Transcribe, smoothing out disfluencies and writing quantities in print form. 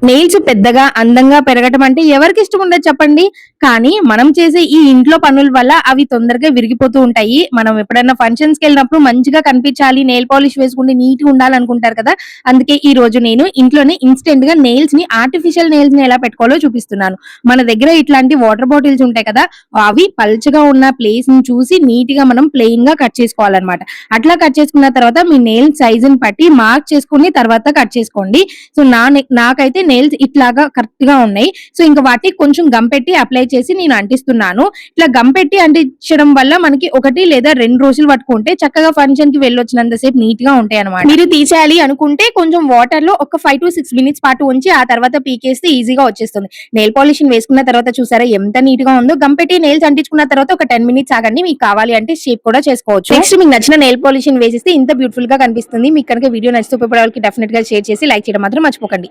Nails పెద్దగా అందంగా పెరగటం అంటే ఎవరికి ఇష్టం ఉండదు చెప్పండి. కానీ మనం చేసే ఈ ఇంట్లో పనుల వల్ల అవి తొందరగా విరిగిపోతూ ఉంటాయి. మనం ఎప్పుడైనా ఫంక్షన్స్ కి వెళ్ళినప్పుడు మంచిగా కనిపించాలి, నెయిల్ పాలిష్ వేసుకుంటే నీట్ గా ఉండాలనుకుంటారు కదా. అందుకే ఈ రోజు నేను ఇంట్లోనే ఇన్స్టెంట్ గా నెయిల్స్ ని ఆర్టిఫిషియల్ నెయిల్స్ ని ఎలా పెట్టుకోవాలో చూపిస్తున్నాను. మన దగ్గర ఇట్లాంటి వాటర్ బాటిల్స్ ఉంటాయి కదా, అవి పల్చగా ఉన్న ప్లేస్ ని చూసి నీట్ గా మనం ప్లెయిన్ గా కట్ చేసుకోవాలన్నమాట. అట్లా కట్ చేసుకున్న తర్వాత మీ నెయిల్ సైజ్ ని బట్టి మార్క్ చేసుకుని తర్వాత కట్ చేసుకోండి. సో నాకైతే నెయిల్స్ ఇట్లాగా కరెక్ట్ గా ఉన్నాయి. సో ఇంకా వాటికి కొంచెం గమ్ పెట్టి అప్లై చేసి నేను అంటిస్తున్నాను. ఇట్లా గమ్ పెట్టి అంటించడం వల్ల మనకి 1 లేదా 2 రోజులు పట్టుకుంటే చక్కగా ఫంక్షన్ కి వెళ్ళొచ్చినంత సేపు నీట్ గా ఉంటాయి అనమాట. మీరు తీసేయాలి అనుకుంటే కొంచెం వాటర్ లో ఒక 5 to 6 మినిట్స్ పాటు ఉంచి ఆ తర్వాత పీకేస్తే ఈజీగా వచ్చేస్తుంది. నెయిల్ పాలిష్ వేసుకున్న తర్వాత చూసారా ఎంత నీట్ గా ఉందో. గమ్ పెట్టి నెయిల్స్ అంటించుకున్న తర్వాత ఒక 10 మినిట్స్ ఆగండి. మీకు కావాలి అంటే షేప్ కూడా చేసుకోవచ్చు. నెక్స్ట్ మీకు నచ్చిన నెయిల్ పాలిష్ వేసిస్తే ఇంత బ్యూటిఫుల్ గా కనిపిస్తుంది. మీకు కనుక వీడియో నచ్చితే వాళ్ళకి డెఫినెట్ గా షేర్ చేసి లైక్ చేయడం మాత్రం మర్చిపోకండి.